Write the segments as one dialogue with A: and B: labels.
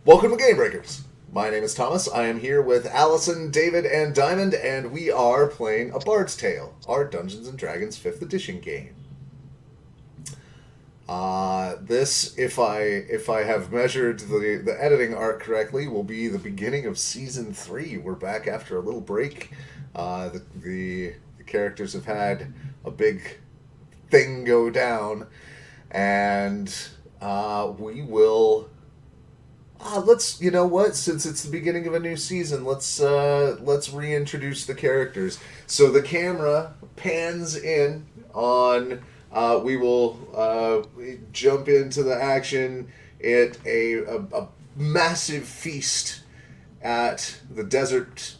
A: Welcome to GameBreakers. My name is Thomas. I am here with Allison, David, and Diamond, and we are playing A Bard's Tale, our Dungeons & Dragons 5th edition game. This, if I have measured the editing arc correctly, will be the beginning of Season 3. We're back after a little break. The characters have had a big thing go down, and we will... you know what? Since it's the beginning of a new season, let's reintroduce the characters. So the camera pans in on. We will jump into the action at a massive feast at the desert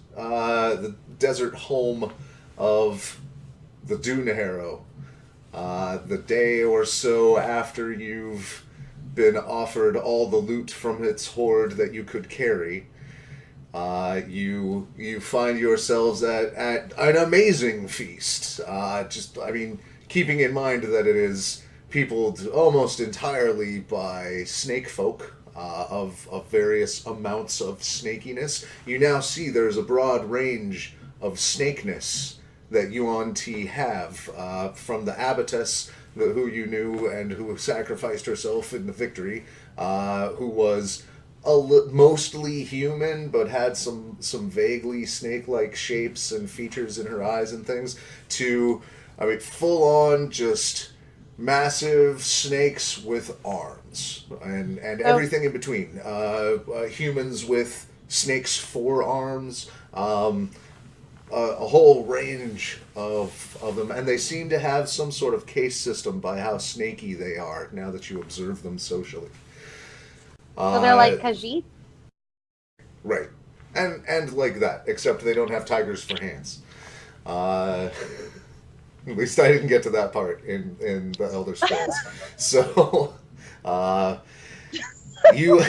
A: home of the Duneharrow. The day or so after you've been offered all the loot from its hoard that you could carry, you find yourselves at an amazing feast. Keeping in mind that it is peopled almost entirely by snake folk of various amounts of snakiness. You now see there's a broad range of snakeness that Yuan-Ti have, from the abbotess, who you knew and who sacrificed herself in the victory, who was mostly human but had some vaguely snake-like shapes and features in her eyes and things, to, full-on just massive snakes with arms and everything in between. Humans with snakes' forearms, a whole range of them, and they seem to have some sort of case system by how snaky they are now that you observe them socially.
B: So they're like Khajiit?
A: Right. And like that, except they don't have tigers for hands. At least I didn't get to that part in the Elder Scrolls. So, you...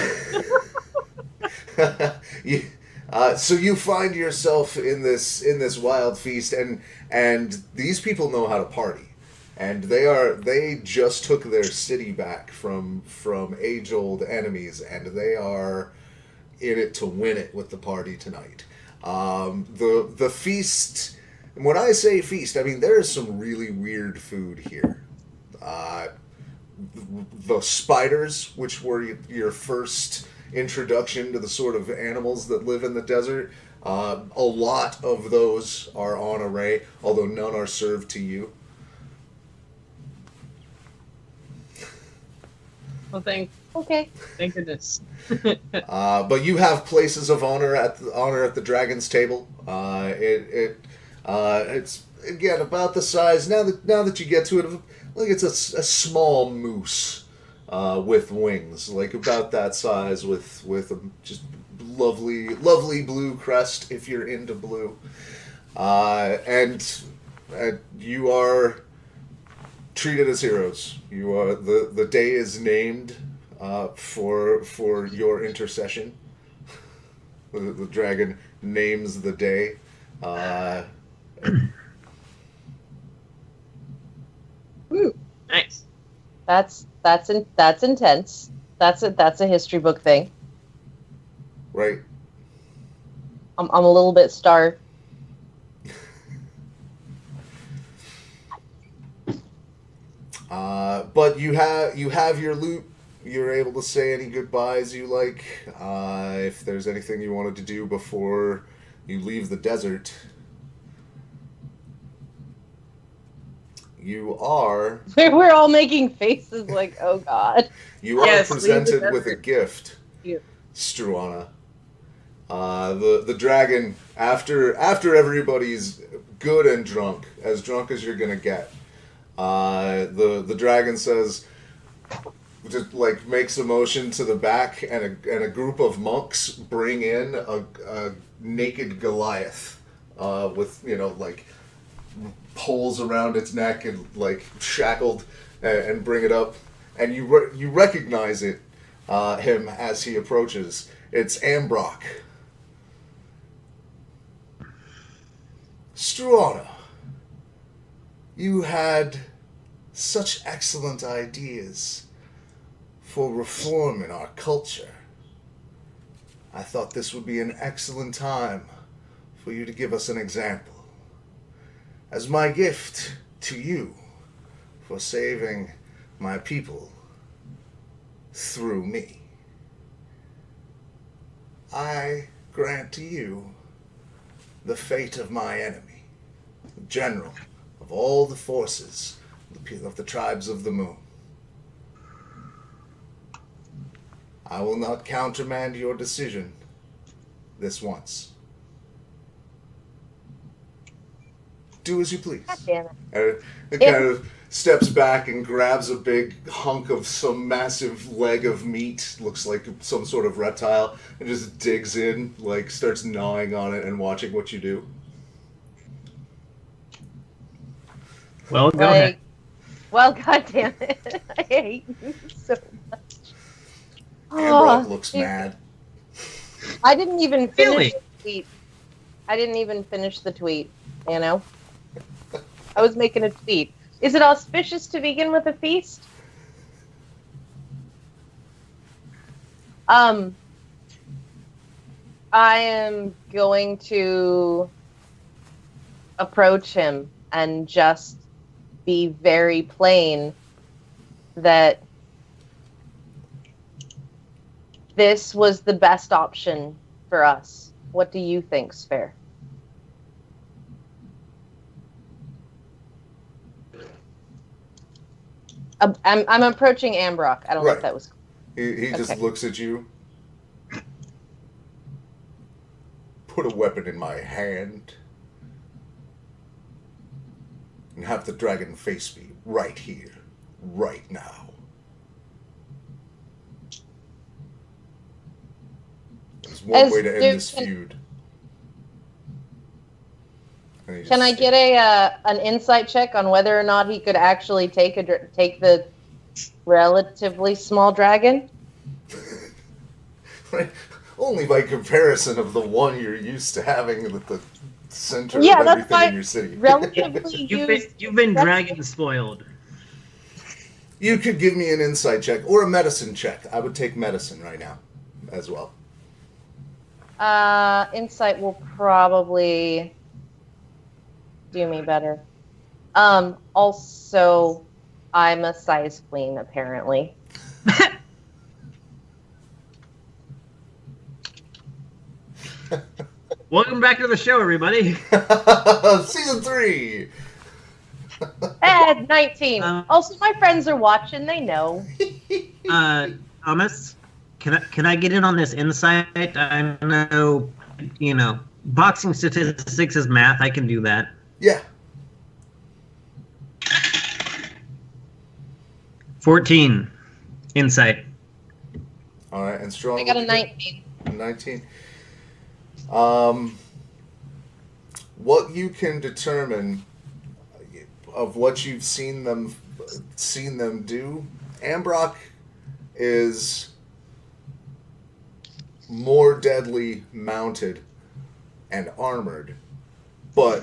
A: so you find yourself in this wild feast, and these people know how to party, and they just took their city back from age-old enemies, and they are in it to win it with the party tonight. The feast, and when I say feast, I mean there is some really weird food here. The spiders, which were your first introduction to the sort of animals that live in the desert, a lot of those are on array, although none are served to you.
C: Well, thank goodness.
A: But you have places of honor at the dragon's table. It's again about the size now that you get to it. Like it's a small moose. With wings, like about that size, with a just lovely blue crest if you're into blue, and you are treated as heroes. You are the day is named for your intercession. The dragon names the day.
C: Woo, nice.
B: That's intense. That's a history book thing.
A: Right.
B: I'm a little bit starved.
A: But you have your loot. You're able to say any goodbyes you like. If there's anything you wanted to do before you leave the desert. You are...
B: We're all making faces like, oh god.
A: You are presented with a gift,
C: Yeah.
A: Struana. The dragon, after everybody's good and drunk as you're gonna get, the dragon says, just like makes a motion to the back, and a group of monks bring in a naked Goliath, with like poles around its neck and like shackled, and bring it up, and you recognize him as he approaches. It's Ambrock. Struana, you had such excellent ideas for reform in our culture. I thought this would be an excellent time for you to give us an example. As my gift to you for saving my people through me, I grant to you the fate of my enemy, the general of all the forces of the tribes of the moon. I will not countermand your decision this once. Do as you please.
B: God damn it.
A: And it kind of steps back and grabs a big hunk of some massive leg of meat, looks like some sort of reptile, and just digs in, like starts gnawing on it and watching what you do.
D: Well, go ahead.
B: Well, God damn it. I hate you so much.
A: Ambrock looks mad.
B: I didn't even finish
D: Really?
B: the tweet. I didn't even finish the tweet, you know? I was making a tweet. Is it auspicious to begin with a feast? I am going to approach him and just be very plain that this was the best option for us. What do you think's fair? I'm approaching Ambrock. I don't know if that was...
A: He just looks at you. Put a weapon in my hand. And have the dragon face me right here, right now. There's one way to end this feud.
B: Can I get an insight check on whether or not he could actually take the relatively small dragon?
A: Only by comparison of the one you're used to having at the center of
B: that's
A: everything in your city.
B: Relatively
D: You've been dragon spoiled.
A: You could give me an insight check or a medicine check. I would take medicine right now as well.
B: Insight will probably do me better. Also, I'm a size queen, apparently.
D: Welcome back to the show, everybody.
A: Season 3.
B: 19. Also, my friends are watching. They know.
D: Thomas, can I get in on this insight? I know, boxing statistics is math. I can do that.
A: Yeah.
D: 14 insight.
A: All right, and Struana.
B: I got a 19.
A: 19. What you can determine of what you've seen them do, Ambrock is more deadly mounted and armored, but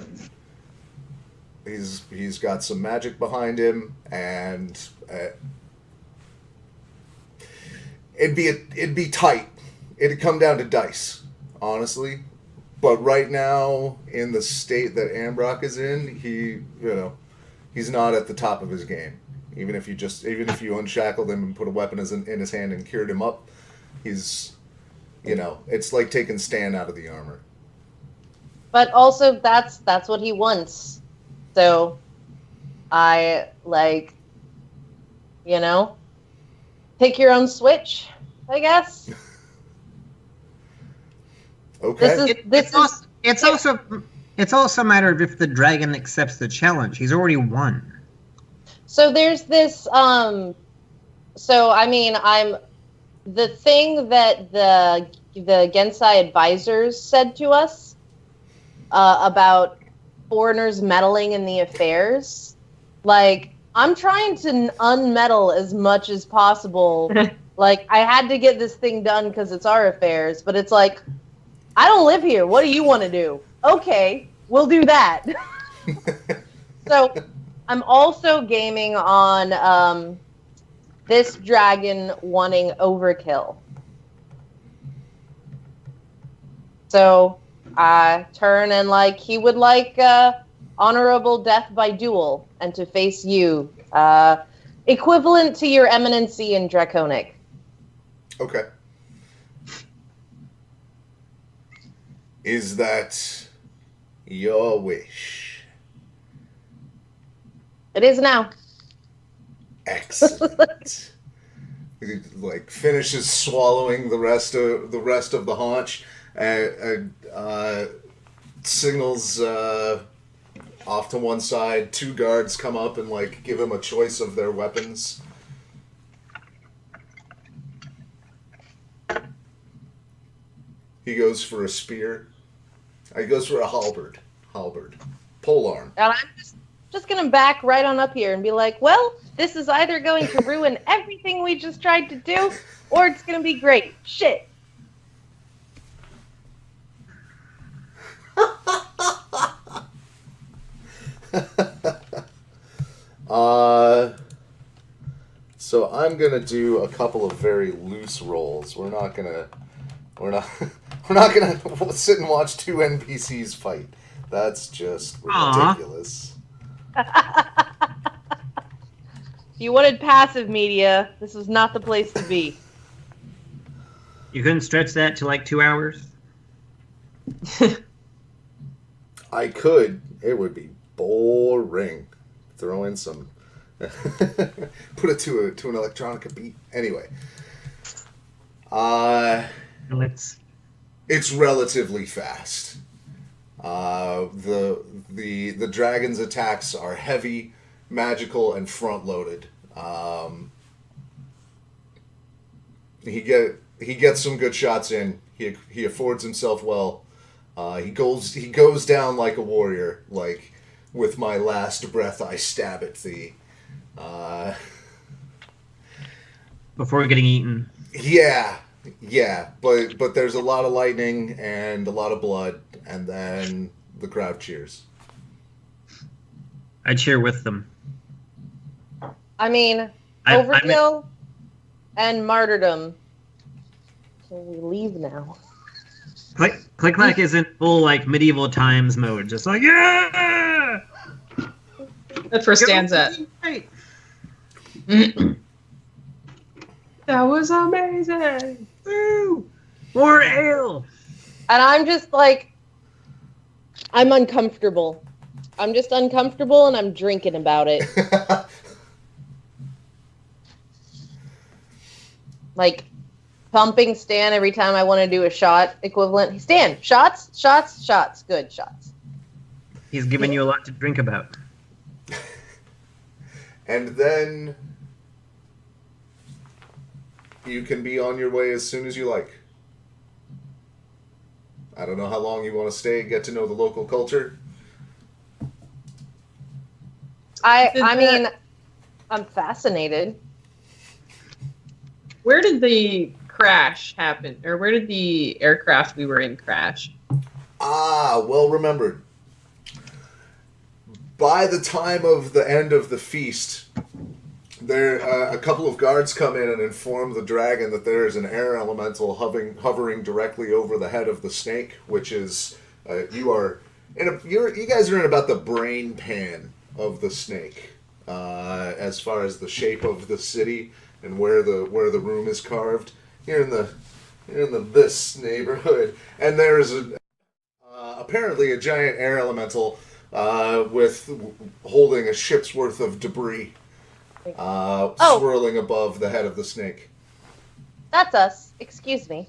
A: he's got some magic behind him, and it'd be tight. It'd come down to dice, honestly. But right now, in the state that Ambrock is in, he's not at the top of his game. Even if you unshackled him and put a weapon in his hand and cured him up, he's, it's like taking Stan out of the armor.
B: But also, that's what he wants. So, I pick your own switch, I guess.
A: Okay.
D: It's also a matter of if the dragon accepts the challenge. He's already won.
B: So there's this. I'm the thing that the Gensai advisors said to us about foreigners meddling in the affairs. I'm trying to unmeddle as much as possible. I had to get this thing done because it's our affairs, but it's I don't live here. What do you want to do? Okay, we'll do that. So I'm also gaming on this dragon wanting overkill. So I turn and he would like honorable death by duel and to face you, equivalent to your eminency in Draconic.
A: Okay. Is that your wish?
B: It is now.
A: Excellent. He, finishes swallowing the rest of the haunch and signals off to one side. 2 guards come up and give him a choice of their weapons. He goes for a spear. He goes for a halberd. Polearm.
B: And I'm just gonna back right on up here and be like, well, this is either going to ruin everything we just tried to do, or it's gonna be great. Shit.
A: So I'm gonna do a couple of very loose rolls. We're not gonna sit and watch 2 NPCs fight. That's just ridiculous.
B: If you wanted passive media, this was not the place to be.
D: You couldn't stretch that to 2 hours?
A: I could. It would be boring. Throw in some... Put it to an electronica beat. Anyway. It's relatively fast. The dragon's attacks are heavy, magical, and front-loaded. He gets some good shots in. He affords himself well. He goes down like a warrior. With my last breath, I stab at thee.
D: Before getting eaten.
A: Yeah, but there's a lot of lightning and a lot of blood, and then the crowd cheers.
D: I cheer with them.
B: I mean, overkill and martyrdom. Can we leave now?
D: ClickClack is in full medieval times mode, just yeah.
C: That's where Stan's at. That was amazing.
D: Woo! More ale.
B: And I'm just I'm uncomfortable. I'm just uncomfortable and I'm drinking about it. Pumping Stan every time I want to do a shot equivalent. Stan, shots. Good shots.
D: He's giving you a lot to drink about.
A: And then you can be on your way as soon as you like. I don't know how long you want to stay and get to know the local culture.
B: I mean, I'm fascinated.
C: Where did the crash happen? Or where did the aircraft we were in crash?
A: Well remembered. By the time of the end of the feast, a couple of guards come in and inform the dragon that there is an air elemental hovering directly over the head of the snake, which is you guys are in about the brain pan of the snake, as far as the shape of the city and where the room is carved. You're in this neighborhood, and there is apparently a giant air elemental holding a ship's worth of debris. Swirling above the head of the snake.
B: That's us. Excuse me.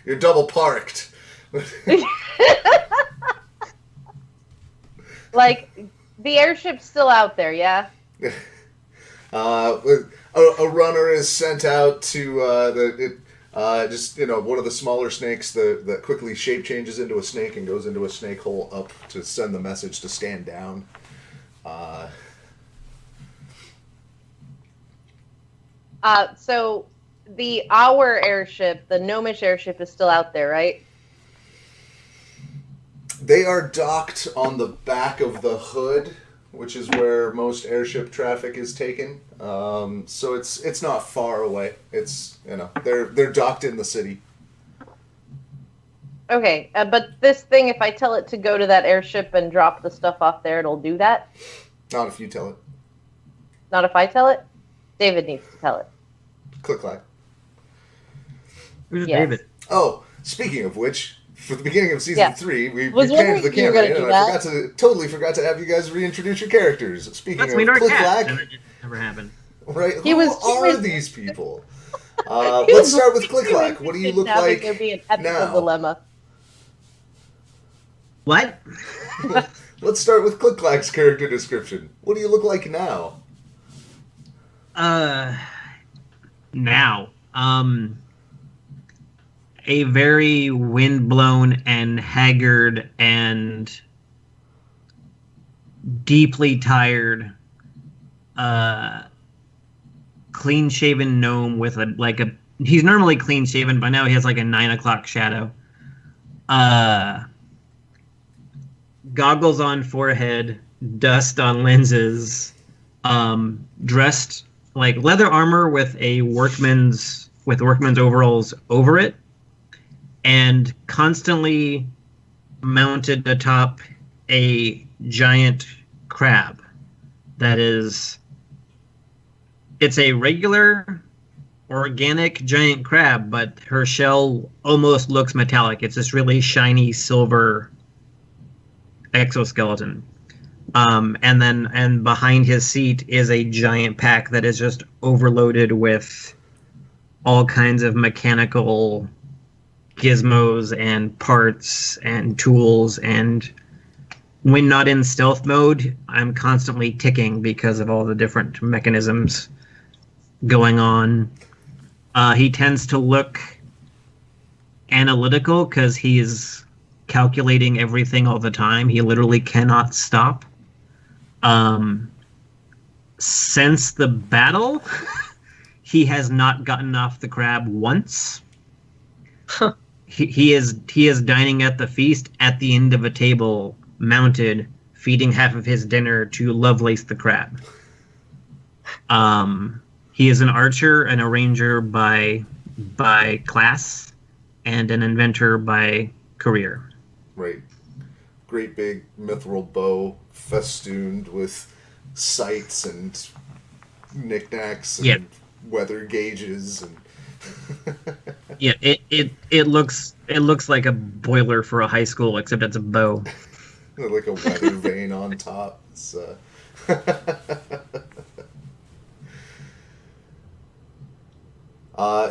A: You're double parked.
B: The airship's still out there, yeah?
A: A runner is sent out to one of the smaller snakes that quickly shape changes into a snake and goes into a snake hole up to send the message to stand down.
B: So our airship, the Gnomish airship, is still out there, right?
A: They are docked on the back of the hood, which is where most airship traffic is taken. So it's not far away. It's they're docked in the city.
B: Okay, but this thing, if I tell it to go to that airship and drop the stuff off there, it'll do that?
A: Not if you tell it.
B: Not if I tell it? David needs to tell it.
A: ClickClack.
D: Who's
B: Yes.
D: David?
A: Oh, speaking of which, for the beginning of season 3, we
B: Was
A: panned
B: wondering
A: the
B: if you were
A: camera
B: gonna
A: in,
B: do
A: and I
B: that.
A: totally forgot to have you guys reintroduce your characters. Speaking
D: Let's
A: of
D: meet our cat.
A: ClickClack,
D: And it never happened.
A: right?
B: He
A: Who
B: was-
A: are these people? Let's start with ClickClack. What do you look like
B: There'd be an ethical
A: now?
B: dilemma.
D: What?
A: Let's start with ClickClack's character description. What do you look like now?
D: Now, a very windblown and haggard and deeply tired, clean-shaven gnome with he's normally clean-shaven, but now he has like a 9 o'clock shadow. Goggles on forehead, dust on lenses, dressed like leather armor with workman's overalls over it, and constantly mounted atop a giant crab. It's a regular organic giant crab, but her shell almost looks metallic. It's this really shiny silver exoskeleton. And behind his seat is a giant pack that is just overloaded with all kinds of mechanical gizmos and parts and tools, and when not in stealth mode, I'm constantly ticking because of all the different mechanisms going on. He tends to look analytical because he is calculating everything all the time. He literally cannot stop. Since the battle, he has not gotten off the crab once. He is dining at the feast at the end of a table, mounted, feeding half of his dinner to Lovelace the crab. He is an archer and a ranger by class, and an inventor by career.
A: Right. Great big mithril bow festooned with sights and knickknacks and weather gauges and
D: Yeah, it looks like a boiler for a high school, except it's a bow.
A: like a weather vane on top. It's,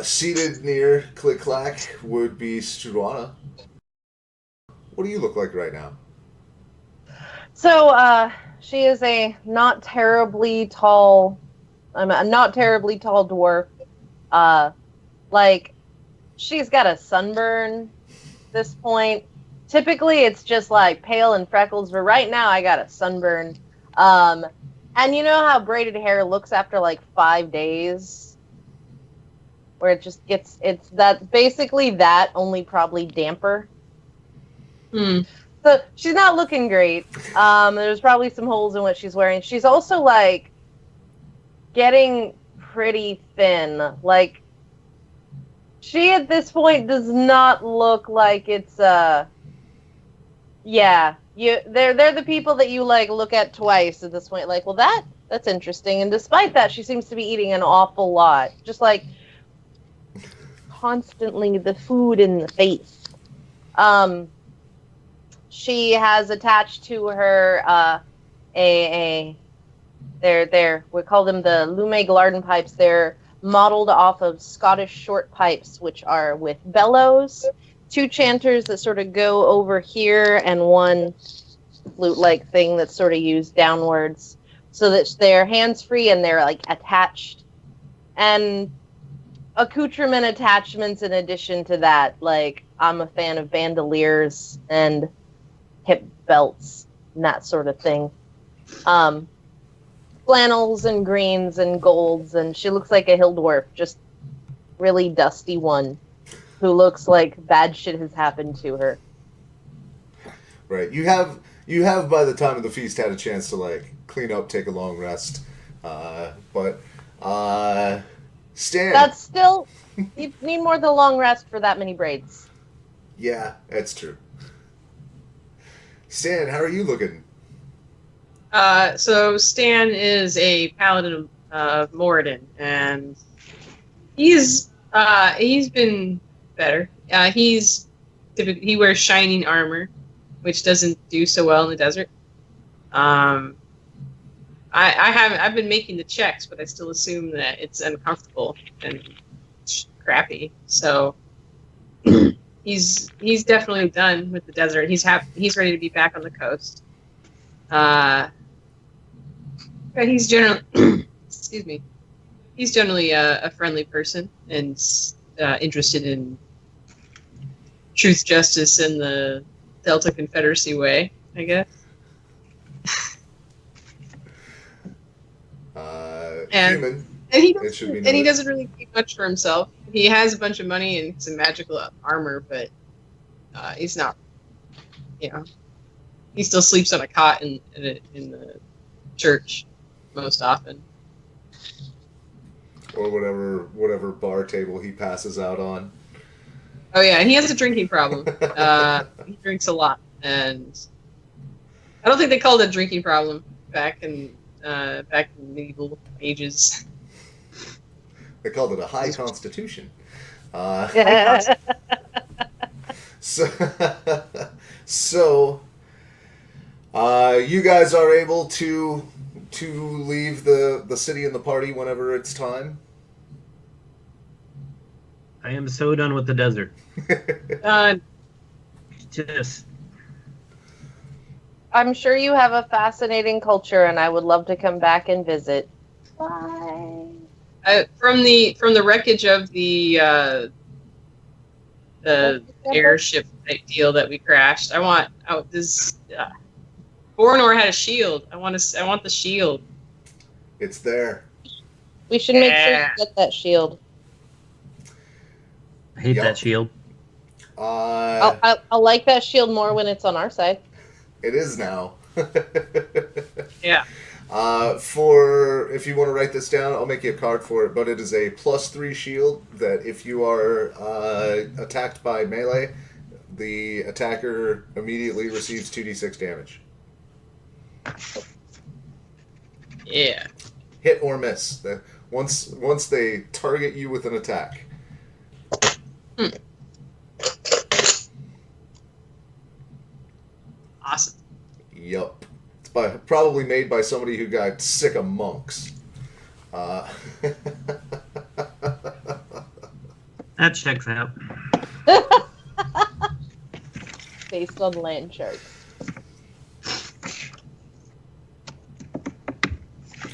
A: seated near ClickClack would be Struana. What do you look like right now?
B: So, she is a not terribly tall dwarf. She's got a sunburn at this point. Typically, it's just like pale and freckles, but right now I got a sunburn. And you know how braided hair looks after like 5 days? Where it just gets, that's basically that, only probably damper. So she's not looking great. There's probably some holes in what she's wearing. She's also like getting pretty thin. Like, she at this point does not look like it's they're the people that you like look at twice at this point. Like, well, that's interesting. And despite that, she seems to be eating an awful lot. Just like constantly the food in the face. She has attached to her we call them the Lume Garden pipes. They're modeled off of Scottish short pipes, which are with bellows, 2 chanters that sort of go over here, and 1 flute-like thing that's sort of used downwards, so that they're hands-free and they're like attached. And accoutrement attachments in addition to that, like I'm a fan of bandoliers and hip belts and that sort of thing. Flannels and greens and golds, and she looks like a hill dwarf, just really dusty one who looks like bad shit has happened to her.
A: Right. You have by the time of the feast had a chance to like clean up, take a long rest. But Stan.
B: That's still. You need more than a long rest for that many braids.
A: Yeah, that's true. Stan, how are you looking?
C: So Stan is a paladin of Moradin, and he's been better. He wears shining armor, which doesn't do so well in the desert. I've been making the checks, but I still assume that it's uncomfortable and crappy. So he's definitely done with the desert. He's ready to be back on the coast. But he's generally excuse me. He's generally a friendly person and interested in truth, justice, and the Delta Confederacy way, I guess.
A: Human.
C: And he doesn't really keep much for himself. He has a bunch of money and some magical armor, but he's not, he still sleeps on a cot in the church most often.
A: Or whatever bar table he passes out on.
C: Oh yeah, and he has a drinking problem. He drinks a lot, and I don't think they called it a drinking problem back in medieval ages.
A: They called it a high constitution. So you guys are able to leave the city and the party whenever it's time.
D: I am so done with the desert. Just.
B: I'm sure you have a fascinating culture, and I would love to come back and visit. Bye.
C: From the wreckage of the airship type deal that we crashed, I want this. Bornor had a shield. I want the shield.
A: It's there.
B: We should make sure you get that shield.
D: I hate that shield.
B: I'll like that shield more when it's on our side.
A: It is now.
C: Yeah.
A: If you want to write this down, I'll make you a card for it. But it is a +3 shield that if you are attacked by melee, the attacker immediately receives 2d6 damage.
C: Yeah.
A: Hit or miss. Once they target you with an attack.
C: Awesome.
A: Yup. It's probably made by somebody who got sick of monks.
D: That checks out.
B: Based on land charts.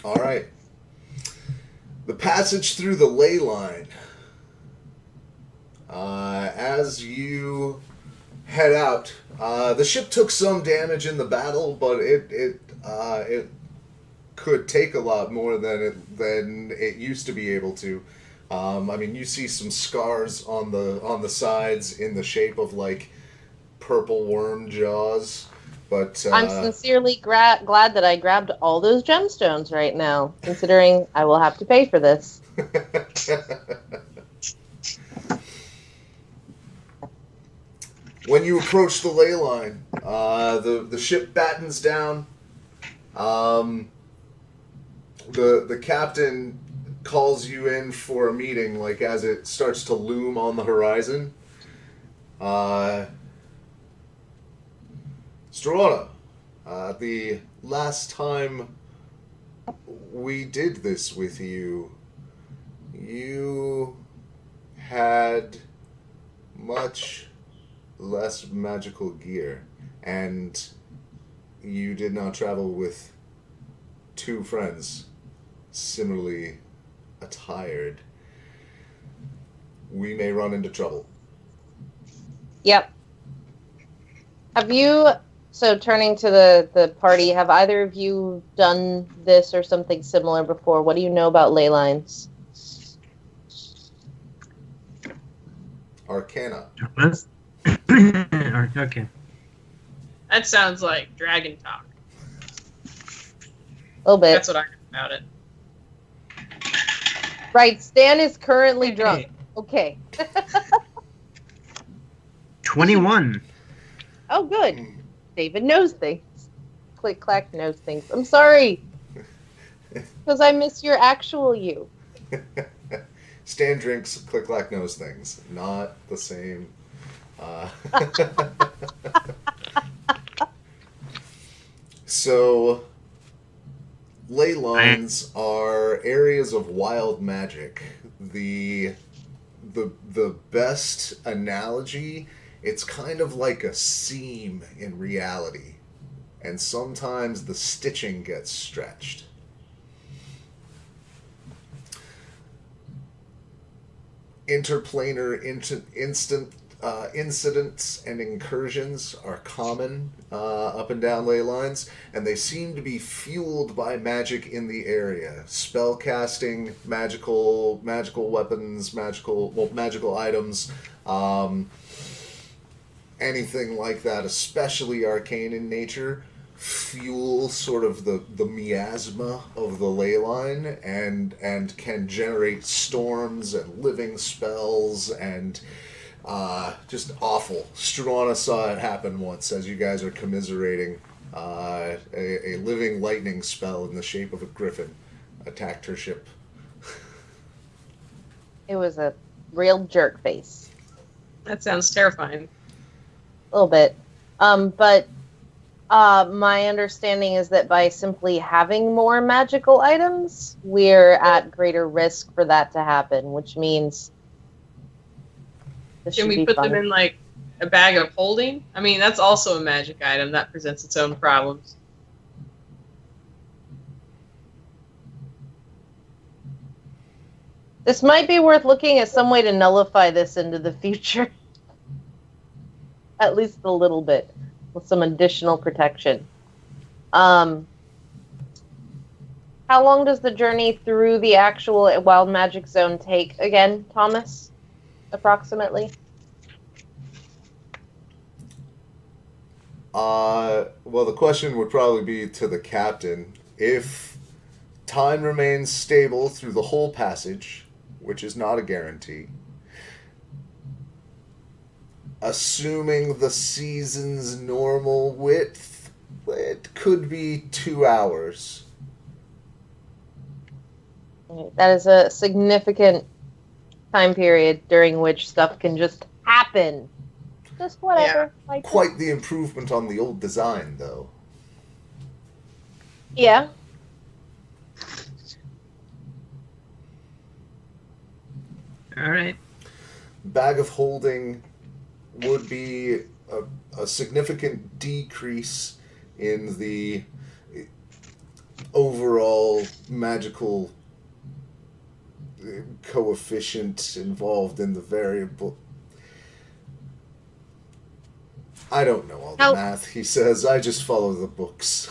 A: All right. The passage through the ley line. As you head out, the ship took some damage in the battle, but it could take a lot more than it used to be able to. You see some scars on the sides in the shape of like purple worm jaws. But
B: I'm sincerely glad that I grabbed all those gemstones right now, considering I will have to pay for this.
A: When you approach the ley line, the ship battens down. The captain calls you in for a meeting, like as it starts to loom on the horizon. Struana, the last time we did this with you, you had much less magical gear, and you did not travel with two friends similarly attired. We may run into trouble.
B: Yep. So turning to the party, have either of you done this or something similar before? What do you know about ley lines?
A: Arcana.
D: Okay.
C: That sounds like dragon talk.
B: A little bit.
C: That's what I know about it.
B: Right, Stan is currently drunk. Okay.
D: 21.
B: Oh, good. David knows things. ClickClack knows things. I'm sorry. Because I miss your actual you.
A: Stan drinks, ClickClack knows things. Not the same. So, ley lines are areas of wild magic. The best analogy, it's kind of like a seam in reality. And sometimes the stitching gets stretched. Interplanar incidents and incursions are common up and down ley lines, and they seem to be fueled by magic in the area. Spell casting, magical weapons, magical items, anything like that, especially arcane in nature, fuel sort of the miasma of the ley line and can generate storms and living spells and just awful. Struana saw it happen once as you guys are commiserating. A living lightning spell in the shape of a griffin attacked her ship.
B: It was a real jerk face.
C: That sounds terrifying.
B: A little bit. But my understanding is that by simply having more magical items, we're at greater risk for that to happen, which means...
C: Can we put them in, like, a bag of holding? I mean, that's also a magic item. That presents its own problems.
B: This might be worth looking at some way to nullify this into the future. At least a little bit. With some additional protection. How long does the journey through the actual wild magic zone take again, Thomas? Approximately?
A: Well, the question would probably be to the captain. If time remains stable through the whole passage, which is not a guarantee, assuming the season's normal width, it could be 2 hours.
B: That is a significant time period during which stuff can just happen. Just whatever.
C: Yeah.
B: Like
A: Quite the improvement on the old design, though.
B: Yeah.
D: All right.
A: Bag of holding would be a significant decrease in the overall magical coefficient involved in the variable. I don't know all the math, he says. I just follow the books.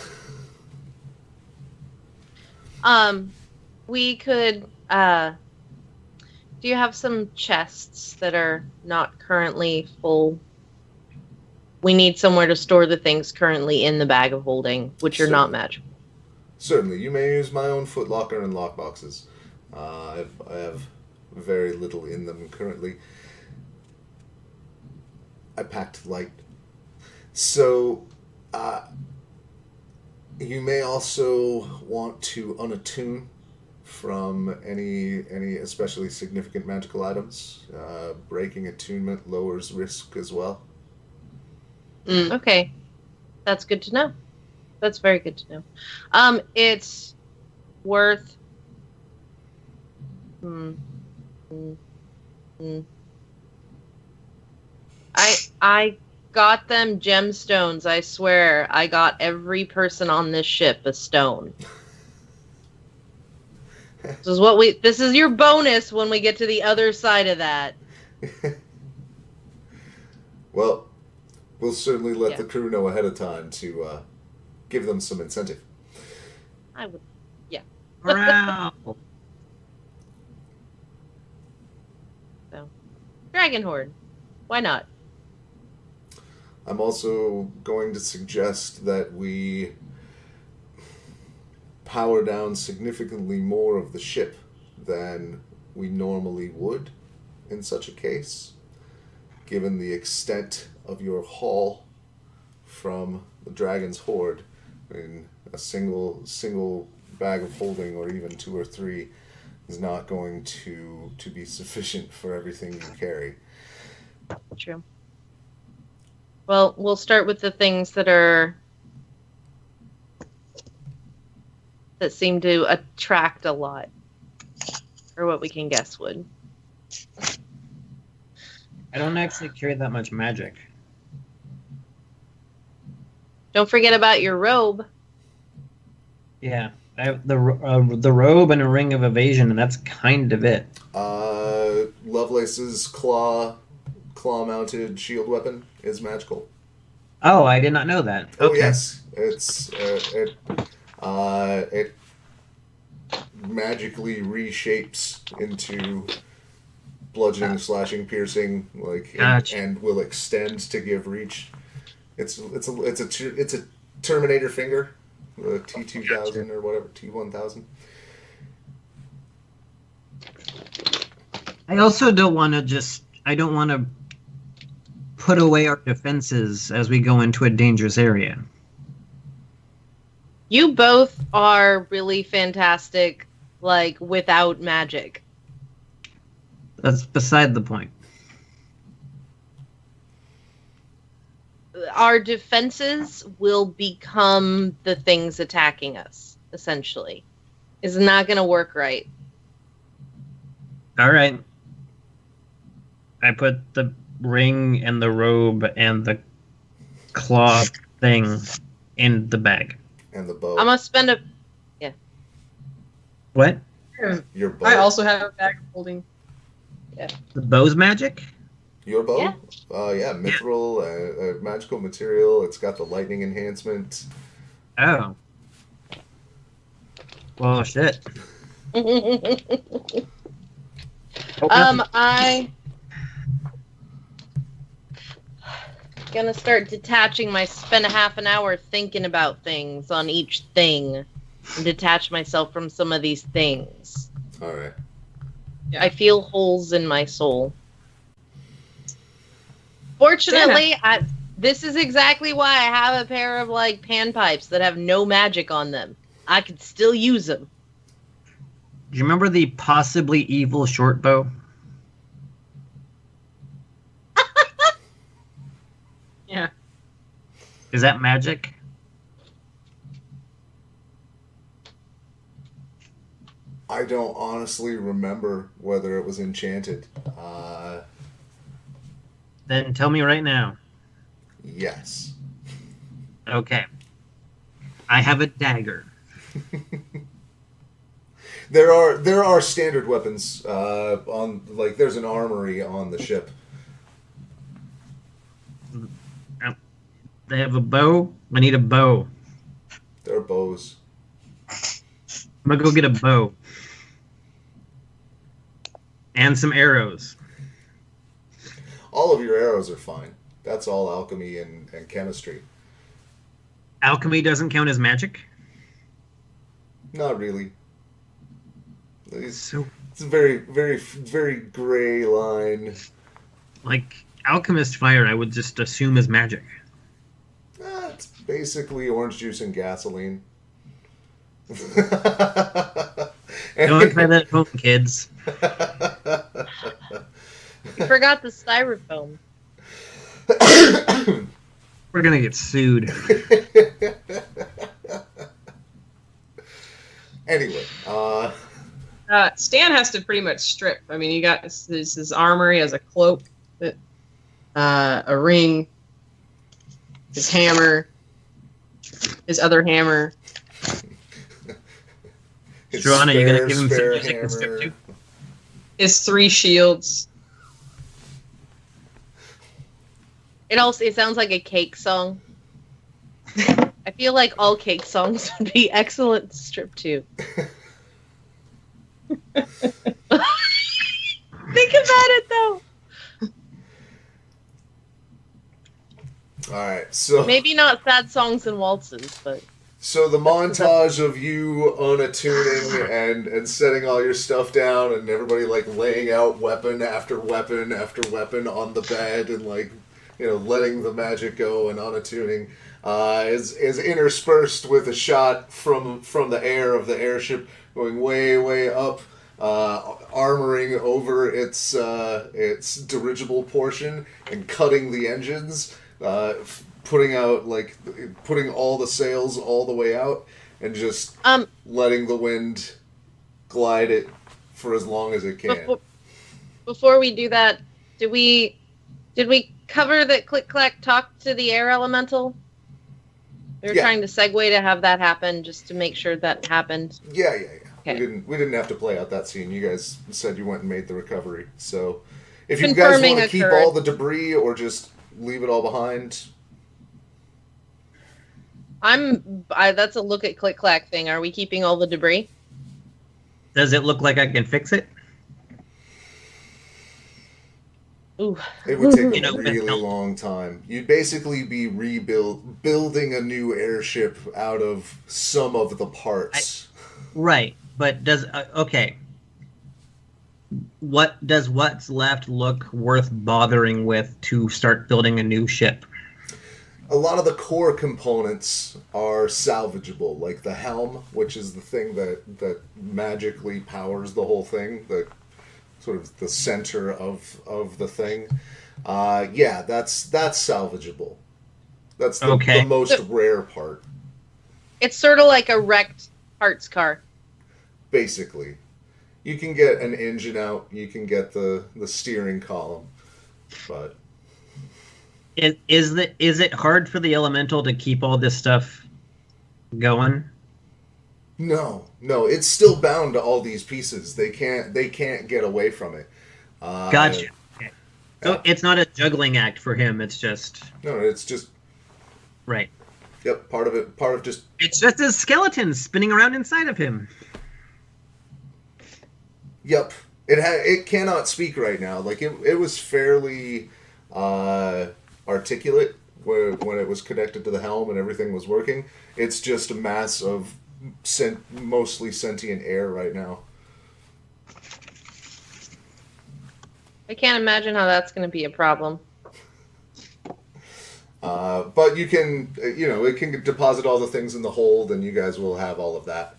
B: We could, do you have some chests that are not currently full? We need somewhere to store the things currently in the bag of holding, which are not magical.
A: Certainly. You may use my own footlocker and lockboxes. I have very little in them currently. I packed light. So, you may also want to unattune from any especially significant magical items. Breaking attunement lowers risk as well.
B: Okay. That's good to know. That's very good to know. It's worth... I got them gemstones, I swear. I got every person on this ship a stone. This is your bonus when we get to the other side of that.
A: Well, we'll certainly let the crew know ahead of time to give them some incentive.
B: I would, yeah.
D: Wow.
B: So, Dragon Horde. Why not?
A: I'm also going to suggest that we power down significantly more of the ship than we normally would in such a case, given the extent of your haul from the dragon's hoard. I mean, a single bag of holding, or even 2 or 3, is not going to be sufficient for everything you carry.
B: True. Well, we'll start with the things that seem to attract a lot, or what we can guess would.
D: I don't actually carry that much magic.
B: Don't forget about your robe.
D: Yeah, I have the robe and a ring of evasion, and that's kind of it.
A: Lovelace's claw-mounted shield weapon is magical.
D: Oh, I did not know that.
A: Oh
D: Okay.
A: yes, it magically reshapes into bludgeoning, slashing, piercing,
D: Gotcha.
A: and will extend to give reach. It's a Terminator finger, the T2000 or whatever, T1000.
D: I also don't want to put away our defenses as we go into a dangerous area.
B: You both are really fantastic, without magic.
D: That's beside the point.
B: Our defenses will become the things attacking us, essentially. It's not going to work right.
D: All right. I put the ring and the robe and the claw thing in the bag.
A: And the bow.
B: I'm going to spend
D: What?
A: Your bow.
C: I also have a bag of holding.
D: The bow's magic?
A: Your bow?
B: Yeah.
A: Yeah, mithril, a magical material. It's got the lightning enhancement.
D: Oh. Well, shit.
B: I gonna start spend a half an hour thinking about things on each thing and detach myself from some of these things.
A: All right.
C: Yeah.
B: I feel holes in my soul. Fortunately, this is exactly why I have a pair of panpipes that have no magic on them. I could still use them.
D: Do you remember the possibly evil short bow?
C: Yeah.
D: Is that magic?
A: I don't honestly remember whether it was enchanted.
D: Then tell me right now.
A: Yes.
D: Okay. I have a dagger.
A: There are standard weapons on there's an armory on the ship.
D: They have a bow. I need a bow.
A: There are bows.
D: I'm gonna go get a bow. And some arrows.
A: All of your arrows are fine. That's all alchemy and chemistry.
D: Alchemy doesn't count as magic?
A: Not really. It's
D: So,
A: a very, very, very gray line.
D: alchemist fire, I would just assume is magic.
A: It's basically orange juice and gasoline.
D: Don't try that at home, kids.
B: You forgot the styrofoam.
D: We're gonna get sued.
A: Anyway,
C: Stan has to pretty much strip. I mean, you got his armor, he has a cloak, a ring, his hammer, his other hammer.
D: Struana, you gonna give him some music to strip to?
C: His 3 shields.
B: It sounds like a cake song. I feel like all cake songs would be excellent to strip to. Think about it, though.
A: All right, so
B: Maybe not sad songs and waltzes, but
A: So the montage of you unattuning and setting all your stuff down, and everybody like laying out weapon after weapon after weapon on the bed, and like letting the magic go and unattuning, is interspersed with a shot from the air of the airship going way up, armoring over its dirigible portion and cutting the engines. Putting all the sails all the way out and just letting the wind glide it for as long as it can.
B: Before we do that, did we cover that ClickClack talked to the air elemental? We were trying to segue to have that happen just to make sure that happened.
A: Yeah.
B: Okay.
A: We didn't have to play out that scene. You guys said you went and made the recovery. So if you guys want to keep all the debris or just leave it all behind.
B: That's a look at ClickClack thing. Are we keeping all the debris?
D: Does it look like I can fix it?
B: Ooh.
A: It would take a really long time. You'd basically be building a new airship out of some of the parts.
D: Right, but okay. What's left look worth bothering with to start building a new ship?
A: A lot of the core components are salvageable, like the helm, which is the thing that magically powers the whole thing, the sort of the center of the thing. That's salvageable. That's the most rare part.
B: It's sort of like a wrecked parts car.
A: Basically. You can get an engine out, you can get the steering column, but...
D: Is it hard for the elemental to keep all this stuff going?
A: No, it's still bound to all these pieces. They can't get away from it.
D: Gotcha. Okay. So it's not a juggling act for him. It's just
A: it's just
D: right.
A: Yep, part of just.
D: It's just a skeleton spinning around inside of him.
A: Yep, it cannot speak right now. Like it was fairly articulate when it was connected to the helm and everything was working. It's just a mass of mostly sentient air right now.
B: I can't imagine how that's going to be a problem.
A: But you can, it can deposit all the things in the hold, and you guys will have all of that.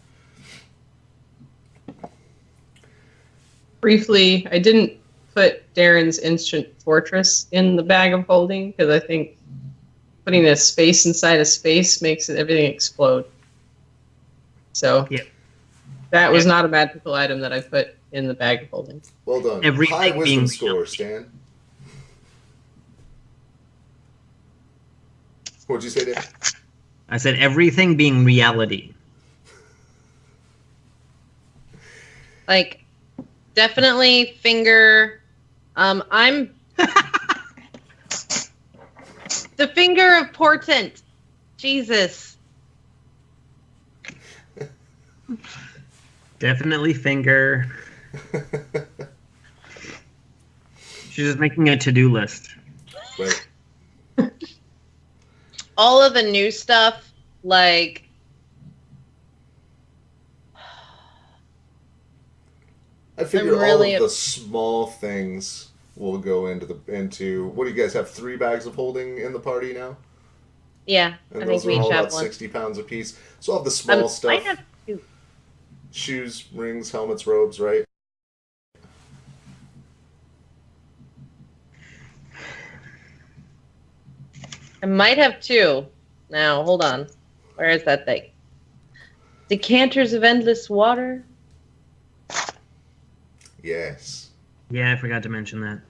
C: Briefly, I didn't put Darren's Ancient Fortress in the bag of holding because I think putting a space inside a space makes everything explode. So that was not a magical item that I put in the bag of holding.
A: Well done. High wisdom score, Stan. What'd you say, Dan?
D: I said everything being reality.
B: Like, definitely finger. I'm the finger of portent. Jesus.
D: Definitely finger. She's just making a to-do list.
A: Right.
B: All of the new stuff, like...
A: I figure all of the small things will go into... What do you guys have, 3 bags of holding in the party now?
B: Yeah,
A: and
B: I think we each
A: all
B: have
A: about
B: one.
A: 60 pounds a piece. So I'll have the small stuff.
B: I have 2.
A: Shoes, rings, helmets, robes, right?
B: I might have 2. Now, hold on. Where is that thing? Decanters of endless water?
A: Yes.
D: Yeah, I forgot to mention that.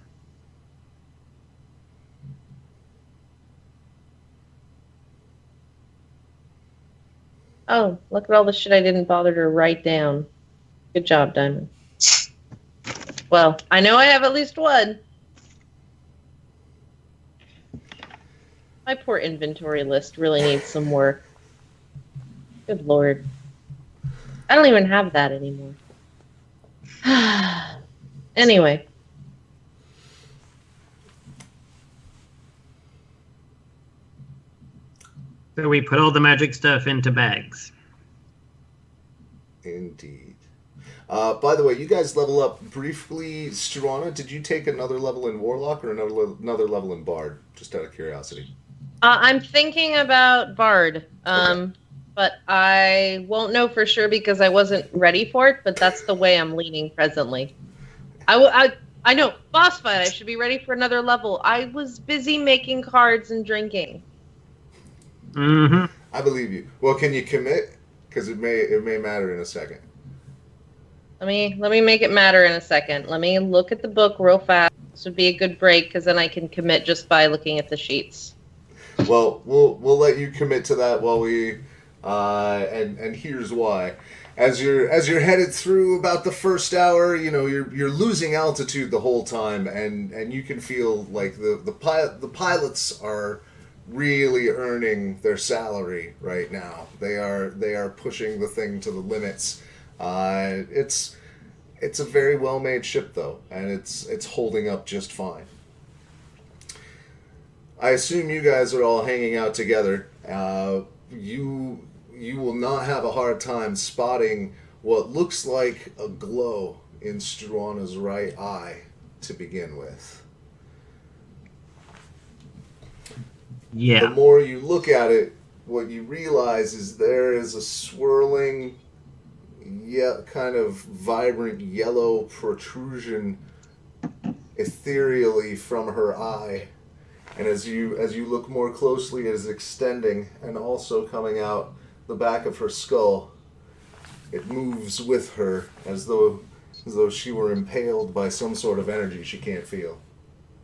B: Oh, look at all the shit I didn't bother to write down. Good job, Diamond. Well, I know I have at least 1. My poor inventory list really needs some work. Good lord. I don't even have that anymore. Anyway.
D: So we put all the magic stuff into bags.
A: Indeed. By the way, you guys level up briefly. Struana, did you take another level in Warlock or another level in Bard? Just out of curiosity.
B: I'm thinking about Bard,
A: Okay.
B: but I won't know for sure because I wasn't ready for it. But that's the way I'm leaning presently. I know boss fight. I should be ready for another level. I was busy making cards and drinking.
D: Mm-hmm.
A: I believe you. Well, can you commit? Because it may matter in a second.
B: Let me make it matter in a second. Let me look at the book real fast. This would be a good break because then I can commit just by looking at the sheets.
A: Well, we'll let you commit to that while we and here's why. As you're headed through about the first hour, you know you're losing altitude the whole time, and you can feel like the pilots are really earning their salary right now. They are pushing the thing to the limits. It's a very well made ship though, and it's holding up just fine. I assume you guys are all hanging out together. You will not have a hard time spotting what looks like a glow in Struana's right eye to begin with.
D: Yeah.
A: The more you look at it, what you realize is there is a swirling, kind of vibrant yellow protrusion ethereally from her eye. And as you look more closely, it is extending and also coming out the back of her skull. It moves with her as though she were impaled by some sort of energy she can't feel.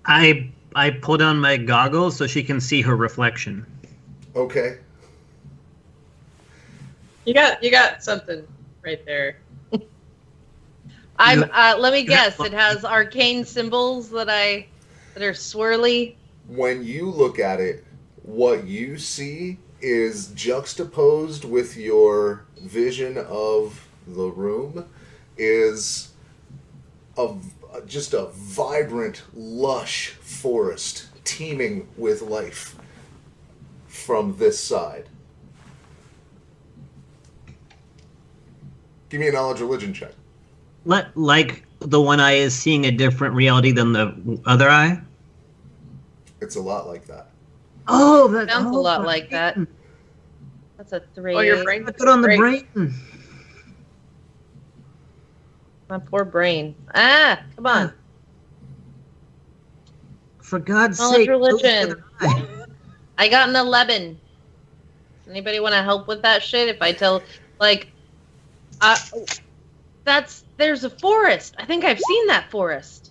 D: I pull down my goggles so she can see her reflection.
A: Okay.
C: You got something right there.
B: Let me guess. It has arcane symbols that are swirly.
A: When you look at it, what you see is juxtaposed with your vision of the room is just a vibrant, lush forest teeming with life from this side. Give me a knowledge religion check.
D: Like the one eye is seeing a different reality than the other eye?
A: It's a lot like that.
D: Oh, that
B: Sounds a lot like that. That's a 3.
C: Oh, your brain.
D: Put it on the
C: Great.
D: brain.
B: My poor brain. Ah, come on.
D: For God's
B: Knowledge
D: sake.
B: religion. I got an 11. Anybody want to help with that shit? If I tell, there's a forest. I think I've seen that forest.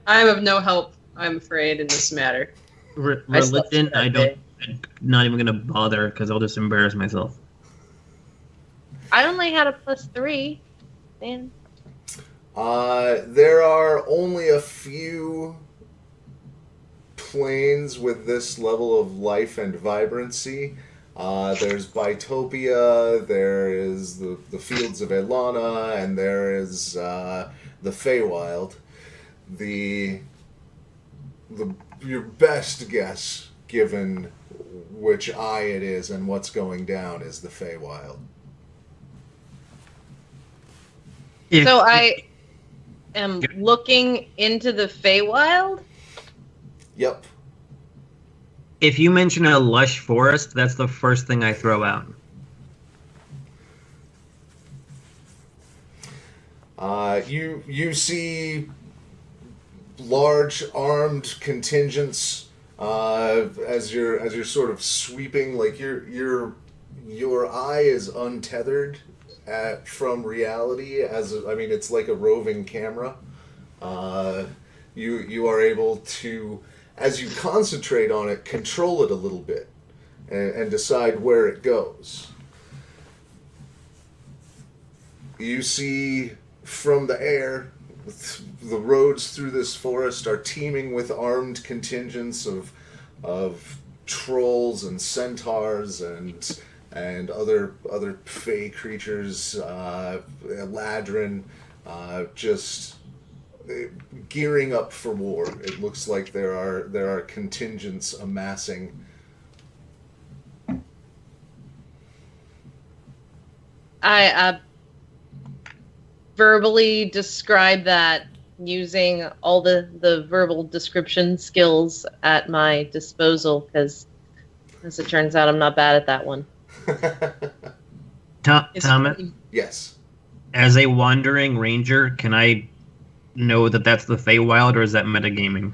C: I'm of no help, I'm afraid, in this matter.
D: Religion, I'm not even going to bother because I'll just embarrass myself.
B: I only had a +3. Man.
A: There are only a few planes with this level of life and vibrancy. There's Bitopia, there is the Fields of Elana, and there is the Feywild. Your best guess, given which eye it is and what's going down, is the Feywild.
B: So I am looking into the Feywild?
A: Yep.
D: If you mention a lush forest, that's the first thing I throw out.
A: You see large armed contingents as you're sort of sweeping, like your eye is untethered from reality. It's like a roving camera. You are able to, as you concentrate on it, control it a little bit and decide where it goes. You see from the air, the roads through this forest are teeming with armed contingents of trolls and centaurs and other fey creatures, Ladrin, just gearing up for war. It looks like there are contingents amassing.
B: I verbally describe that using all the verbal description skills at my disposal, because as it turns out, I'm not bad at that one.
D: Thomas,
A: Yes.
D: as a wandering ranger, can I know that that's the Feywild, or is that metagaming?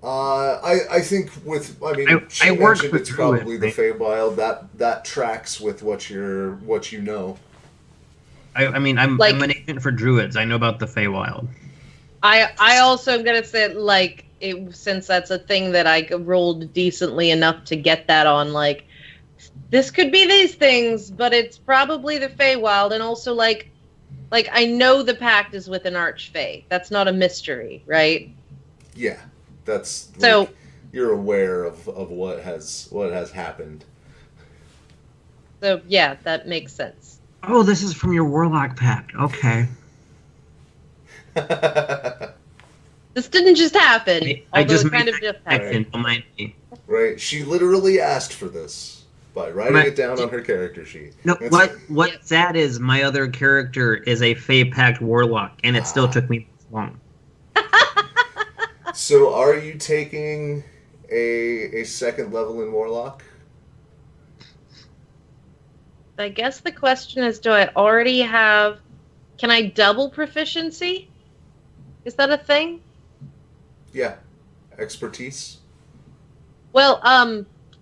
A: I think she
D: I work
A: mentioned
D: for
A: it's probably the
D: Druid,
A: Feywild. That tracks with what you know.
D: I'm an agent for druids. I know about the Feywild.
B: I also am gonna say, like, since that's a thing that I rolled decently enough to get that on, like, this could be these things, but it's probably the Feywild, and also like I know the pact is with an archfey. That's not a mystery, right?
A: Yeah, that's
B: so
A: you're aware of what has happened.
B: So yeah, that makes sense.
D: Oh, this is from your Warlock pact. Okay.
B: This didn't just happen.
D: I just
B: kind
D: made
B: of just
D: happened. Don't mind me.
A: Right. She literally asked for this by writing it down on her character sheet.
D: No, what's sad is my other character is a Fey Pact Warlock, and it still took me this long.
A: So are you taking a second level in Warlock?
B: I guess the question is, do I already have... Can I double proficiency? Is that a thing?
A: Yeah. Expertise?
B: Well,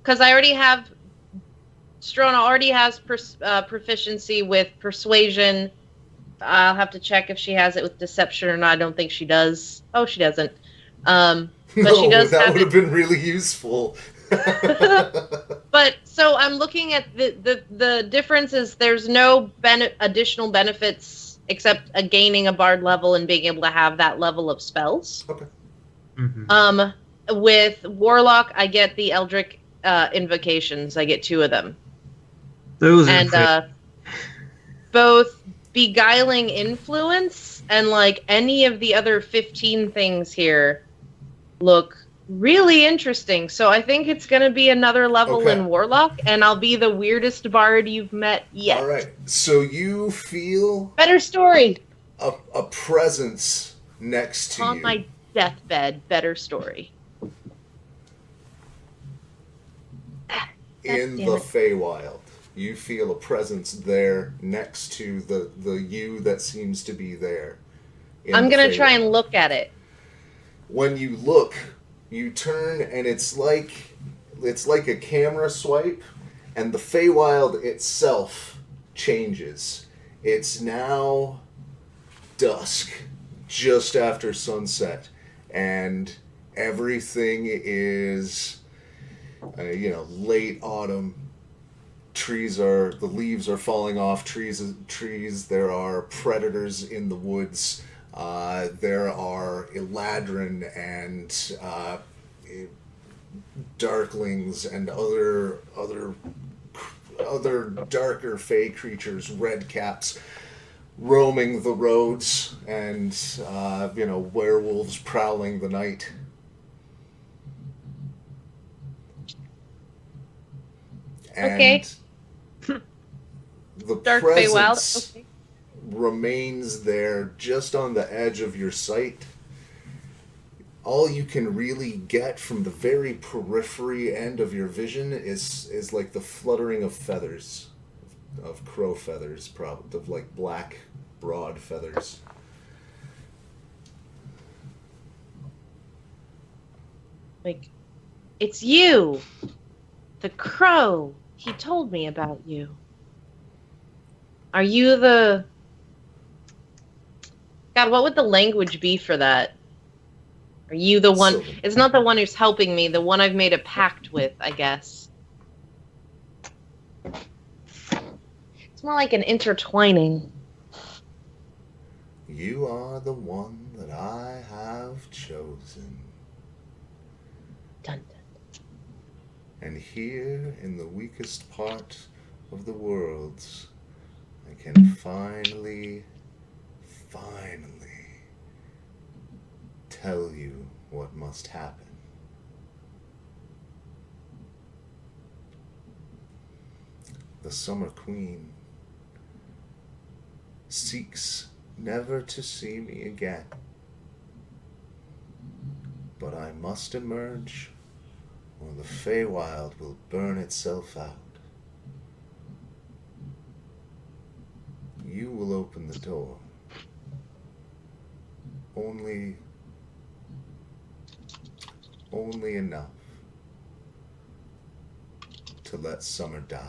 B: because I already have... Struana already has proficiency with persuasion. I'll have to check if she has it with deception or not. I don't think she does. Oh, she doesn't. But she does
A: that
B: have
A: would have been really useful.
B: But so I'm looking at the difference is there's no additional benefits except gaining a bard level and being able to have that level of spells.
A: Okay.
D: Mm-hmm.
B: With Warlock, I get the Eldritch invocations. I get 2 of them.
D: Those are
B: and both Beguiling Influence and like any of the other 15 things here look really interesting. So I think it's going to be another level in Warlock, and I'll be the weirdest bard you've met yet.
A: All right. So you feel
B: better story.
A: A presence next to you.
B: On my deathbed, better story.
A: In the Feywild. You feel a presence there next to the you that seems to be there.
B: I'm going to try and look at it.
A: When you look, you turn and it's like a camera swipe, and the Feywild itself changes. It's now dusk, just after sunset, and everything is late autumn. The leaves are falling off trees. There are predators in the woods. There are Eladrin and Darklings and other darker fey creatures, redcaps, roaming the roads, and werewolves prowling the night. And the
B: Dark
A: presence
B: Feywild.
A: remains there just on the edge of your sight. All you can really get from the very periphery end of your vision is like the fluttering of feathers, of crow feathers, probably, of like black, broad feathers.
B: Like, it's you, the crow. He told me about you. Are you the... God, what would the language be for that? Are you the one... It's not the one who's helping me, the one I've made a pact with, I guess. It's more like an intertwining.
A: You are the one that I have chosen.
B: Dun, dun.
A: And here, in the weakest part of the worlds, I can finally tell you what must happen. the Summer Queen, seeks never to see me again. But I must emerge, or the Feywild will burn itself out. You will open the door. Only enough to let summer die.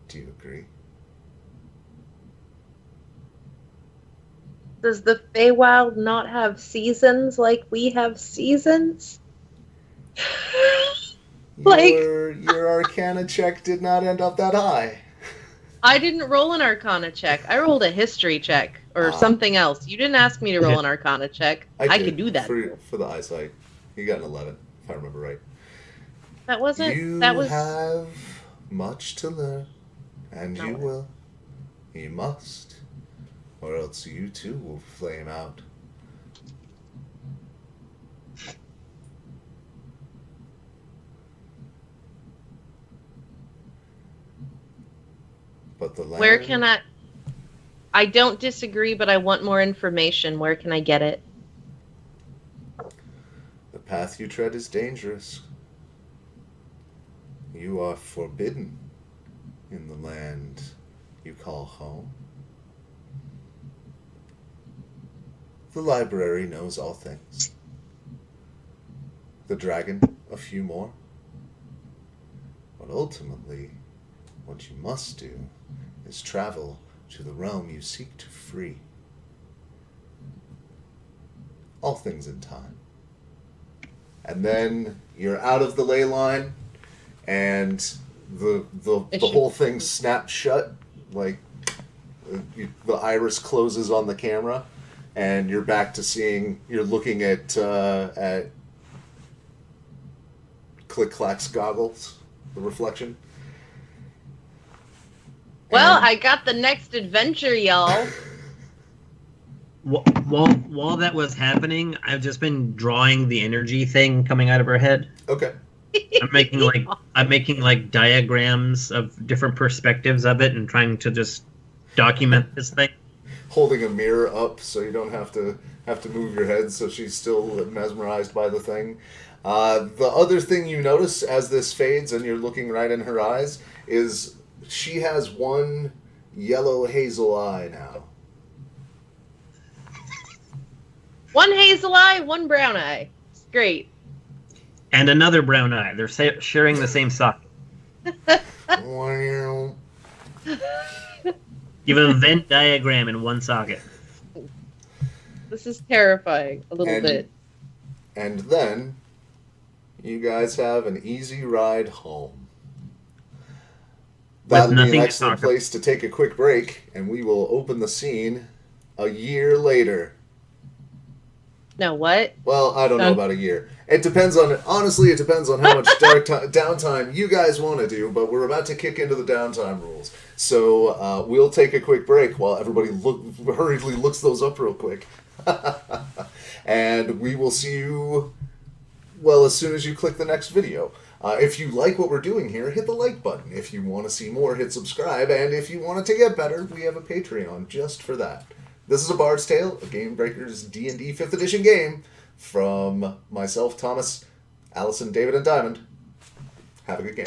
A: Do you agree?
B: Does the Feywild not have seasons like we have seasons? Like,
A: Your Arcana check did not end up that high.
B: I didn't roll an Arcana check. I rolled a history check or something else. You didn't ask me to roll an Arcana check. I could do that.
A: For the eyesight. You got an 11, if I remember right.
B: That wasn't.
A: You
B: that was.
A: have much to learn, and
B: No.
A: you will. You must, or else you too will flame out. But the land...
B: Where can I don't disagree, but I want more information. Where can I get it?
A: The path you tread is dangerous. You are forbidden in the land you call home. The library knows all things. The dragon, a few more. But ultimately, what you must do is travel to the realm you seek to free. All things in time. And then you're out of the ley line, and the whole thing snaps shut, like the iris closes on the camera, and you're back to seeing. You're looking at ClickClack's goggles, the reflection.
B: Well,
A: And-
B: I got the next adventure, y'all.
D: While that was happening, I've just been drawing the energy thing coming out of her head.
A: Okay.
D: I'm making like diagrams of different perspectives of it and trying to just document this thing.
A: Holding a mirror up so you don't have to move your head, so she's still mesmerized by the thing. The other thing you notice as this fades and you're looking right in her eyes is she has one yellow hazel eye now.
B: One hazel eye, one brown eye. It's great.
D: And another brown eye. They're sharing the same socket.
A: Wow.
D: You have a Venn diagram in one socket.
B: This is terrifying, a little bit.
A: And then you guys have an easy ride home. That'll be
D: nothing
A: an
D: to
A: excellent
D: talk about.
A: place to take a quick break, and we will open the scene a year later.
B: No, what?
A: Well, I don't know about a year. It depends on, honestly, it depends on how much downtime you guys want to do, but we're about to kick into the downtime rules. So we'll take a quick break while everybody hurriedly looks those up real quick. And we will see you, well, as soon as you click the next video. If you like what we're doing here, hit the like button. If you want to see more, hit subscribe. And if you want it to get better, we have a Patreon just for that. This is A Bard's Tale, a GameBreakers D&D 5th edition game from myself, Thomas, Allison, David, and Diamond. Have a good game.